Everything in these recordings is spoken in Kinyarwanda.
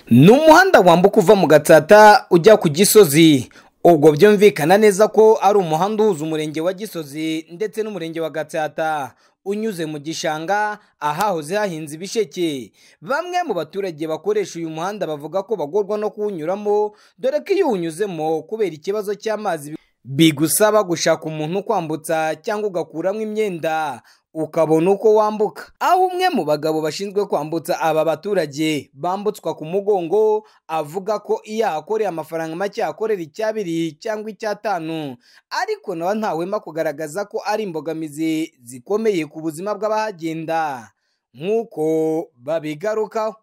Ni umuhanda wambuka uva mu Gatsata ujya ku Gisozi. Ubwo byumvikana neza ko ari umuhanda uhuza umurenge wa Gisozi ndetse n'umurenge wa Gatsata, unyuze mu gishanga ahahoze hahinze ibisheke. Bamwe mu baturage bakoresha uyu muhanda bavuga ko bagorwa no kuwunyuramo, dore ko iyo uwunyuzemo kubera ikibazo cy'amazi bigusaba gushaka umuntu kwambutsa cyangwa ugakuramo imyenda ukabona uko wambuka. Aho umwe mu bagabo bashinzwe kwambutsa aba baturage bambutswa ku mugongo avuga ko iyo ahakoreye amafaranga make akorera icyabiri cyangwa icyatanu, ariko nawe ntawema kugaragaza ko ari imbogamizi zikomeye ku buzima bw'abahagenda nk'uko babigarukaho.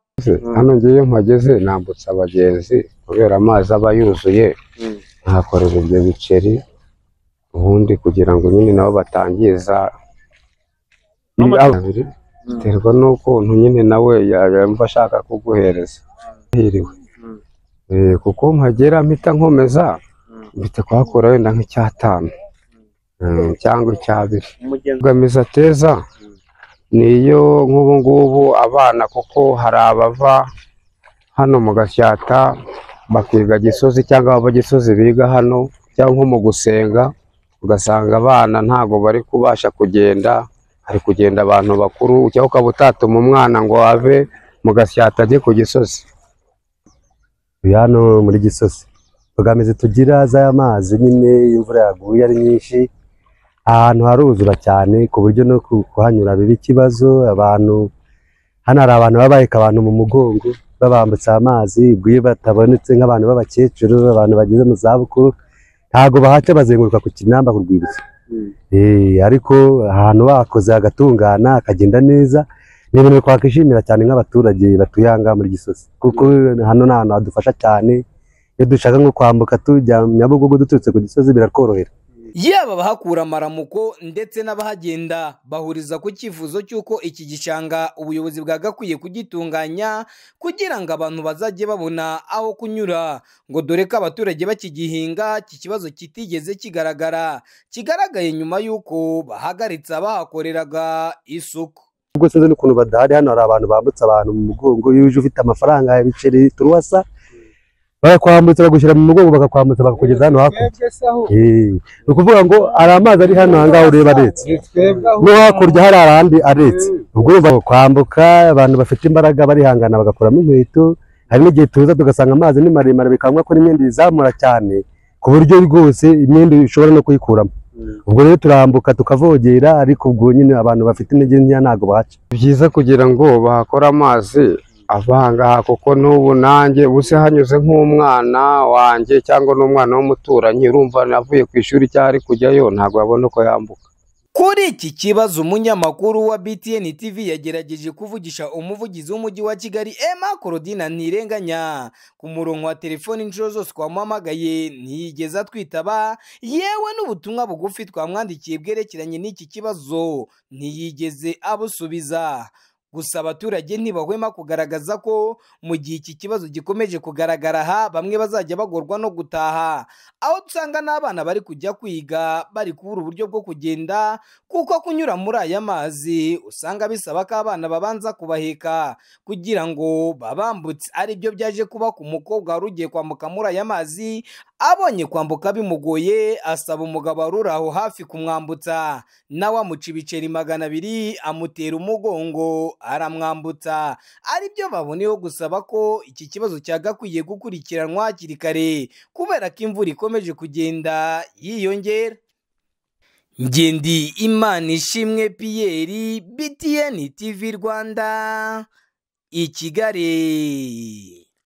Hano ngiye mpageze nambutsa abagenzi kubera amazi aba yuzuye, nkakorera ibyo biceri ubundi kugira ngo nyine nabo batangiza abiri, biterwa n'ukuntu nyine nawe yumva ashaka kuguhereza hiriwe. Kuko mpagera mpita nkomeza mpita kuhakora wenda nk'icyatanu cyangwa icyabiri. Imbogamizi ateza niyo nk'ubu ngubu abana, kuko hari abava hano mu Gasyata bakiga Gisozi cyangwa abava Gisozi biga hano, cyangwa nko mu gusenga ugasanga abana ntago bari kubasha kugenda, hari kugenda abantu bakuru, cyangwa ukaba utatuma umwana ngo ave mu Gasyata ajye ku Gisozi. Hano muri Gisozi imbogamizi tugira z'amazi nyine, imvura yaguye ari nyinshi ahantu haruzura cyane ku buryo no kuhanyura biba ikibazo. Abantu hano hari abantu baba baheka abantu mu mugongo babambutsa amazi, iyo batabonetse nk'abantu b'abakecuru, abantu bageze mu zabukuru, ntago bahaca bazenguruka ku Kinamba ku Rwibutso. Ariko ahantu bakoze hagatungana akagenda neza, ni ibintu twakwishimira cyane nk'abaturage batuye aha ngaha muri Gisozi, kuko hano ni ahantu hadufasha cyane. Iyo dushaka nko kwambuka tujya Nyabugogo duturutse ku Gisozi biratworohera. Yaba abahakura amaramuko ndetse n'abahagenda bahuriza ku cyifuzo cy'uko iki gishanga ubuyobozi bwagakwiye kugitunganya kugira ngo abantu bazajye babona aho kunyura, ngo dore ko abaturage bakigihinga iki kibazo kitigeze kigaragaye nyuma y'uko bahagaritse abahakoreraga isuku. Ubwo sinzi n'ukuntu badahari, hano hari abantu bambutsa abantu mu mugongo. Iyo uje ufite amafaranga ya biceri turuwasa barakwambutsa bagushyira mu mugongo bakakwambutsa bakakugeza hano hakurya. Ni ukuvuga ngo hari amazi ari hano ahangaha ureba aretse, no hakurya hari ahandi aretse. Ubwo urumva kwambuka abantu bafite imbaraga barihangana bagakuramo inkweto. Hari n'igihe tuza tugasanga amazi ni maremare bikangwa ko imyenda izamura cyane ku buryo rwose imyenda ushobora no kuyikuramo. Ubwo rero turambuka tukavogera, ariko ubwo nyine abantu bafite intege nke ntago bahaca. Byiza kugira ngo bahakore amazi avanga, kuko n'ubu nanjye ubuse hanyuze nk'umwana wanjye cyangwa n'umwana w'umuturanyi, urumva navuye ku ishuri cyari kujyayo ntabwo abona uko yambuka. Kuri iki kibazo umunyamakuru wa BTN TV yagerageje kuvugisha umuvugizi w'umujyi wa Kigali Emma Claudine Ntirenganya ku murongo wa telefoni inshuro zose twamuhamagaye ntiyigeze atwitaba, yewe n'ubutumwa bugufi twamwandikiye bwerekeranye n'iki kibazo ntiyigeze abusubiza. Gusa abaturage ntibahwema kugaragaza ko mu gihe iki kibazo gikomeje kugaragara aha, bamwe bazajya bagorwa no gutaha, aho dusanga n'abana bari kujya kwiga bari kubura uburyo bwo kugenda, kuko kunyura muri aya mazi usanga bisaba ko abana babanza kubaheka kugira ngo babambutse. Ari byo byaje kuba ku mukobwa wari ugiye kwambuka muri aya mazi, abonye kwambuka bimugoye asaba umugabo wari uri aho hafi kumwambutsa, nawe amuca ibiceri 200 amutera umugongo aramwambutsa. Ari byo baboneyeho gusaba ko iki kibazo cyagakwiye gukurikiranwa hakiri kare kubera ko imvura ikomeje kugenda yiyongera. Ngendi Imanishimwe Pierre, BTN TV Rwanda, i Kigali.